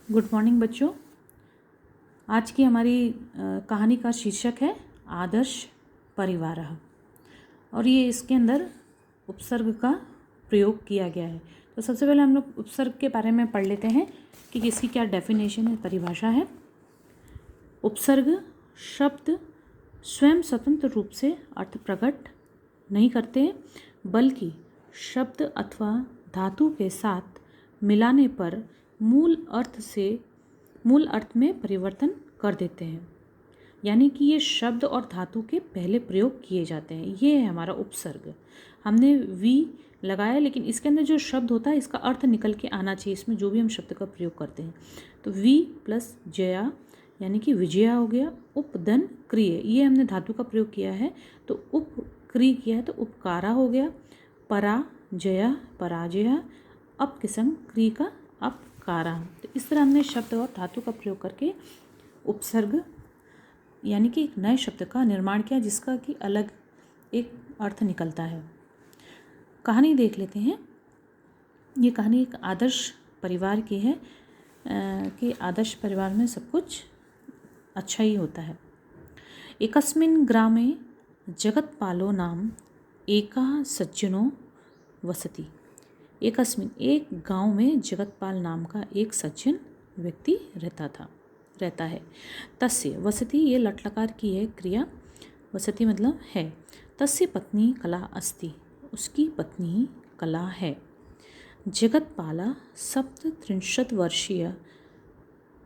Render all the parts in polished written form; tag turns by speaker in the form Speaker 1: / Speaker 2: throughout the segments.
Speaker 1: Good morning बच्चों। आज की हमारी कहानी का शीर्षक है आदर्श परिवार और ये इसके अंदर उपसर्ग का प्रयोग किया गया है। तो सबसे पहले हम लोग उपसर्ग के बारे में पढ़ लेते हैं कि इसकी क्या डेफिनेशन है, परिभाषा है। उपसर्ग शब्द स्वयं स्वतंत्र रूप से अर्थ प्रकट नहीं करते, बल्कि शब्द अथवा धातु के साथ मिलाने पर मूल अर्थ में परिवर्तन कर देते हैं। यानी कि ये शब्द और धातु के पहले प्रयोग किए जाते हैं। ये है हमारा उपसर्ग। हमने वी लगाया, लेकिन इसके अंदर जो शब्द होता है इसका अर्थ निकल के आना चाहिए। इसमें जो भी हम शब्द का प्रयोग करते हैं, तो वी प्लस जया यानी कि विजया हो गया। उपदन क्रिय, ये हमने धातु का प्रयोग किया है, तो उप क्रिय किया है तो उपकारा हो गया। परा जया पराजया, अप के संग क्रिय का अपकारा। तो इस तरह हमने शब्द और धातु का प्रयोग करके उपसर्ग यानी कि एक नए शब्द का निर्माण किया, जिसका कि अलग एक अर्थ निकलता है। कहानी देख लेते हैं। ये कहानी एक आदर्श परिवार की है कि आदर्श परिवार में सब कुछ अच्छा ही होता है। एकस्मिन् ग्रामे जगत्पालो नाम एका सज्जनो वसति। एक गांव में जगतपाल नाम का एक सज्जन व्यक्ति रहता है। तस्य वसति, ये लट्लकार की है क्रिया, वसति मतलब है। तस्य पत्नी कला अस्ति, उसकी पत्नी कला है। जगत्पाला 37 वर्षीय,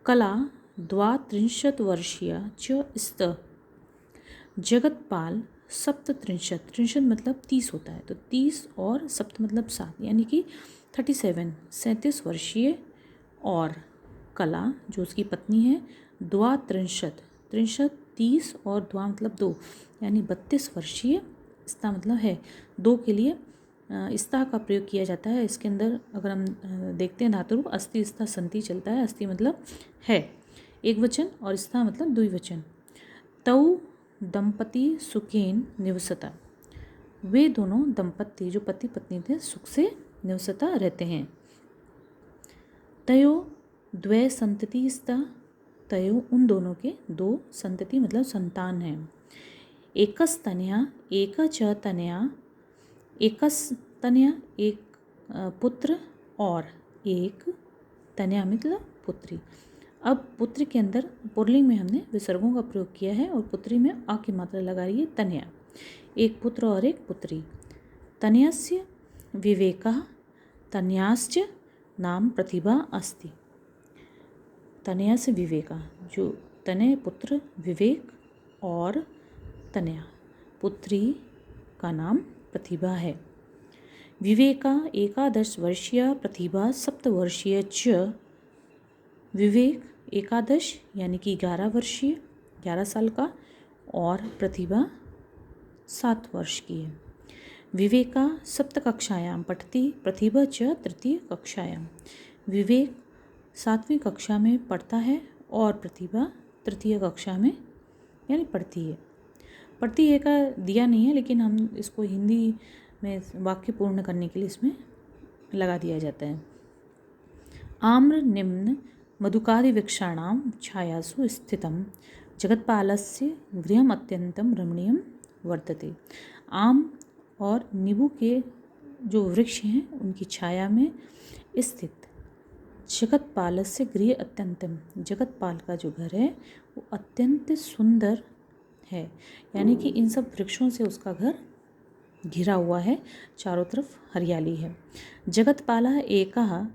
Speaker 1: कला 32 वर्षीय च स्त। जगत्पाल 37 मतलब 30 होता है, तो 30 और सप्त मतलब 7 यानी कि 37 वर्षीय, और कला जो उसकी पत्नी है 32 30 और द्वा मतलब 2 यानी 32 वर्षीय। स्था मतलब है, 2 के लिए स्था का प्रयोग किया जाता है। इसके अंदर अगर हम देखते हैं धातु रूप अस्ति स्था संति चलता है। अस्ति मतलब है एक वचन और स्था मतलब द्विवचन। तौ दंपति सुखेन निवसता, वे दोनों दंपति जो पति पत्नी थे सुख से निवसता रहते हैं। तयो द्वै संतति स्तः, तयो उन दोनों के 2 संतति मतलब संतान हैं। एकस्तनया एक च तनया, एकस्तनया एक पुत्र और एक तनया मतलब पुत्री। अब पुत्र के अंदर पुल्लिंग में हमने विसर्गों का प्रयोग किया है और पुत्री में आ की मात्रा लगा रही है तनया। एक पुत्र और एक पुत्री। तनयस्य विवेकः तनयाश्च नाम प्रतिभा अस्ति। तनयस्य विवेकः, जो तनय पुत्र विवेक और तनया पुत्री का नाम प्रतिभा है। विवेका 11 वर्षीय, प्रतिभा 7 वर्षीय च। विवेक 11 यानी कि 11 वर्षीय 11 साल का, और प्रतिभा 7 वर्ष की है। विवेका 7 कक्षायां पठति, प्रतिभा च 3 कक्षायां। विवेक 7वीं कक्षा में पढ़ता है और प्रतिभा 3 कक्षा में यानी पढ़ती है। पढ़ती है का दिया नहीं है, लेकिन हम इसको हिंदी में वाक्य पूर्ण करने के लिए इसमें लगा दिया जाता है। आम्र निम्न मधुकादिवृक्षाणां छायासु स्थितं जगत्पालस्य गृहम् अत्यन्तं रमणीयं वर्तते। आम और नींबू के जो वृक्ष हैं उनकी छाया में स्थित जगत्पालस्य गृह अत्यंतम, जगतपाल का जो घर है वो अत्यंत सुंदर है। यानी कि इन सब वृक्षों से उसका घर घिरा हुआ है, चारों तरफ हरियाली है। जगत्पालः एकः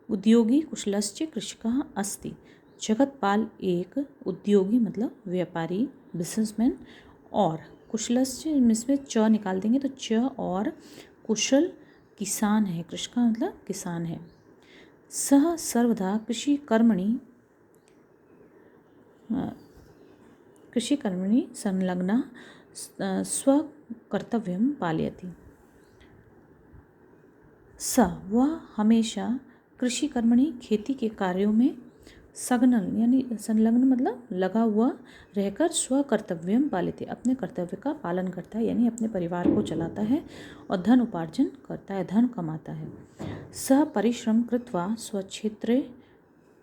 Speaker 1: उद्योगी कुशलश्च कृषकः अस्ति। जगतपाल एक उद्योगी मतलब व्यापारी बिजनेसमैन, और कुशलश्च इसमें च निकाल देंगे तो च और कुशल किसान है। कृषक मतलब किसान है। सह सर्वदा कृषि कर्मणि संलग्न स्वकर्तव्यं पालयति। स वह हमेशा कृषि कर्मणि खेती के कार्यों में सघन यानी संलग्न मतलब लगा हुआ रहकर स्वकर्तव्यम पालिते, अपने कर्तव्य का पालन करता है, यानी अपने परिवार को चलाता है और धन उपार्जन करता है, धन कमाता है। सह परिश्रम कृत्वा स्वक्षेत्रे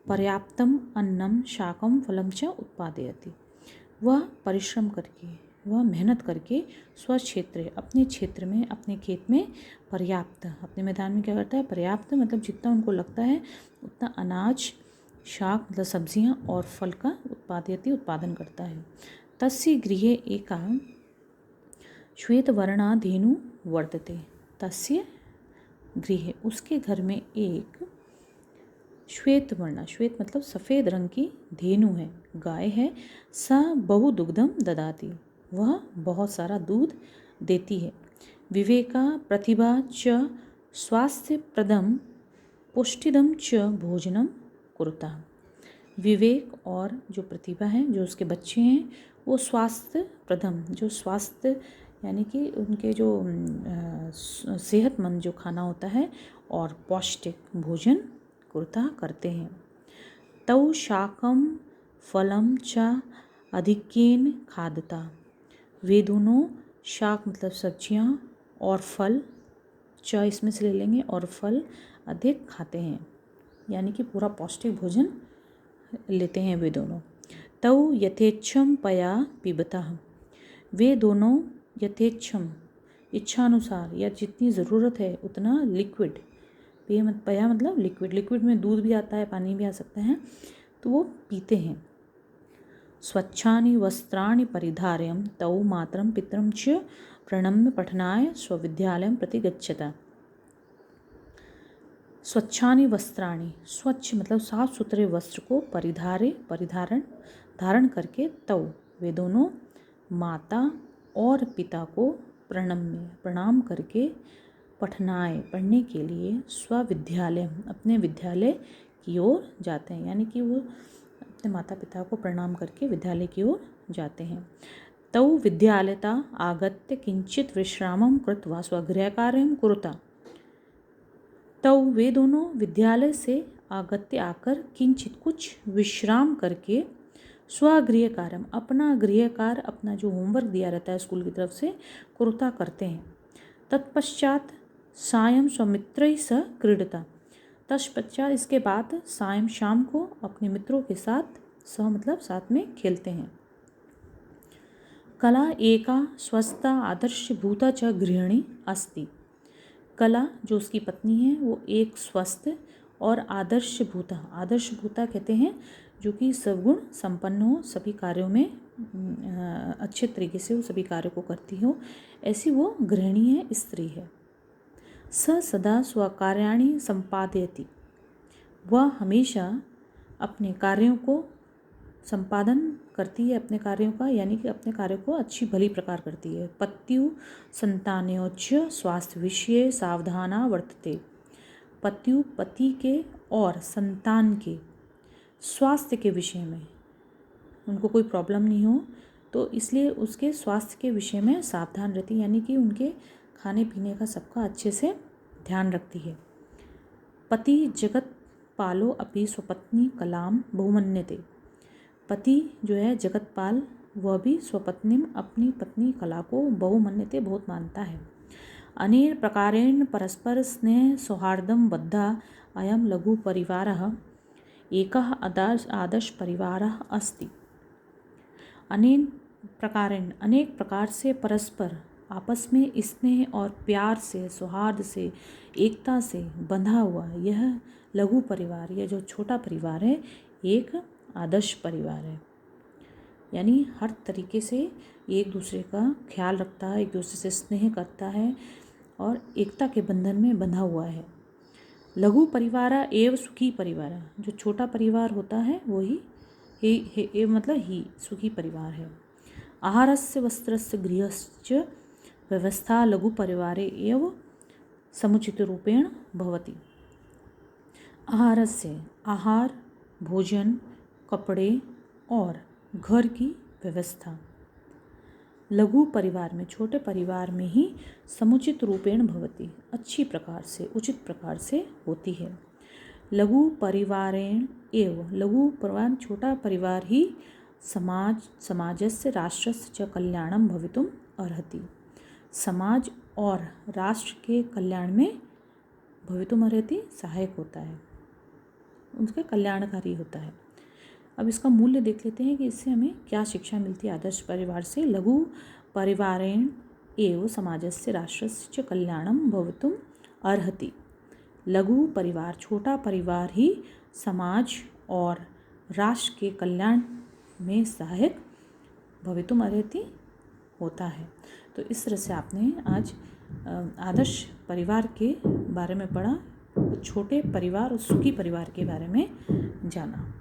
Speaker 1: पर्याप्तम अन्नम शाकम फलम च उत्पादयति। वह परिश्रम करके, वह मेहनत करके स्वक्षेत्रे, अपने क्षेत्र में, अपने खेत में पर्याप्त, अपने मैदान में क्या करता है, पर्याप्त मतलब जितना उनको लगता है उतना अनाज, शाक मतलब सब्जियां और फल का उत्पादन करता है। तस्य गृहे एका श्वेतवर्णा धेनु वर्तते। तस्य गृहे, उसके घर में एक श्वेतवर्णा, श्वेत मतलब सफ़ेद रंग की धेनु है, गाय है। सा बहु दुग्धम ददाति, वह बहुत सारा दूध देती है। विवेका प्रतिभा च स्वास्थ्यप्रदम पुष्टिदम च भोजनम कुरुता। विवेक और जो प्रतिभा है, जो उसके बच्चे हैं, वो स्वास्थ्य प्रदम, जो स्वास्थ्य यानी कि उनके जो सेहतमंद जो खाना होता है और पौष्टिक भोजन कुरुता करते हैं। तौ शाकम फलम च अधिक्येन खादता, वे दोनों शाक मतलब सब्जियां और फल, च इसमें से ले लेंगे, और फल अधिक खाते हैं, यानी कि पूरा पौष्टिक भोजन लेते हैं वे दोनों। तौ यथेच्छम पया पिबता, वे दोनों यथेच्छम इच्छानुसार या जितनी ज़रूरत है उतना लिक्विड, पया मतलब लिक्विड, लिक्विड में दूध भी आता है, पानी भी आ सकता है, तो वो पीते हैं। स्वच्छानि वस्त्राणि परिधार्यं तौ मातरं पितरं च प्रणम्य पठनाय स्वविद्यालयं प्रति गच्छता। स्वच्छानि वस्त्राणि, स्वच्छ मतलब साफ सुथरे वस्त्र को धारण करके, तौ वे दोनों माता और पिता को प्रणाम करके, पठनाय पढ़ने के लिए, स्वविद्यालय अपने विद्यालय की ओर जाते हैं, यानी कि वो अपने माता पिता को प्रणाम करके विद्यालय की ओर जाते हैं। तौ विद्यालयता आगत्य किंचित विश्रामं कृत्वा स्वगृहकार्यं कुरुता। तौ वे दोनों विद्यालय से आगत्य आकर किंचित कुछ विश्राम करके, स्वगृह कार्यम अपना गृह कार्य, अपना जो होमवर्क दिया रहता है स्कूल की तरफ से, कुरुता करते हैं। तत्पश्चात सायं स्वमित्रैः सह क्रीडता, तत्पश्चात इसके बाद सायं शाम को अपने मित्रों के साथ, सह मतलब साथ में खेलते हैं। कला एका स्वस्था आदर्शभूता च गृहिणी अस्ति। कला जो उसकी पत्नी है वो एक स्वस्थ और आदर्शभूता कहते हैं जो कि सद्गुण संपन्न हो, सभी कार्यों में अच्छे तरीके से वो सभी कार्यों को करती हो, ऐसी वो गृहिणी है, स्त्री है। स सदा स्वकार्याणि संपादयति, वह हमेशा अपने कार्यों को संपादन करती है, अपने कार्यों का, यानी कि अपने कार्यों को अच्छी भली प्रकार करती है। पत्यु संतानयोच्च स्वास्थ्य विषये सावधाना वर्तते। पत्यु पति के और संतान के स्वास्थ्य के विषय में उनको कोई प्रॉब्लम नहीं हो, तो इसलिए उसके स्वास्थ्य के विषय में सावधान रहती, यानी कि उनके खाने पीने का सबका अच्छे से ध्यान रखती है। पति जगत पालो अपि स्वपत्नी कलाम बहुमन्यते। पति जो है जगतपाल, वह भी स्वपत्नी अपनी पत्नी कला को बहुमन्यते बहुत मानता है। अनेन प्रकारेण परस्पर स्नेह सौहार्दं बद्धा अयं लघु परिवारः एकः आदर्श परिवारः अस्ति। अनेन प्रकारेण अनेक प्रकार से परस्पर आपस में स्नेह और प्यार से, सौहार्द से, एकता से बंधा हुआ यह लघु परिवार, यह जो छोटा परिवार है, एक आदर्श परिवार है, यानी हर तरीके से एक दूसरे का ख्याल रखता है, एक दूसरे से स्नेह करता है और एकता के बंधन में बंधा हुआ है। लघु परिवार एवं सुखी परिवार, जो छोटा परिवार होता है वही मतलब ही सुखी परिवार है। आहारस्य वस्त्रस्य गृहश्च व्यवस्था लघु परिवारे एव समुचित रूपेण भवति। आहारस्य आहार, भोजन, कपड़े और घर की व्यवस्था लघु परिवार में, छोटे परिवार में ही समुचित रूपेण भवति, अच्छी प्रकार से, उचित प्रकार से होती है। लघु परिवारेण एव, लघु परिवार छोटा परिवार ही समाजस्य राष्ट्रस्य च कल्याणं भवितुम् अर्हति, समाज और राष्ट्र के कल्याण में भवितुम् अर्हति सहायक होता है, उनके कल्याणकारी होता है। अब इसका मूल्य देख लेते हैं कि इससे हमें क्या शिक्षा मिलती है आदर्श परिवार से। लघु परिवारेण एव समाजस्य राष्ट्रस्य च कल्याणं भवितुम अर्हति। लघु परिवार, छोटा परिवार ही समाज और राष्ट्र के कल्याण में सहायक भवितुम अर्हति होता है। तो इस तरह से आपने आज आदर्श परिवार के बारे में पढ़ा, छोटे परिवार और सुखी परिवार के बारे में जाना।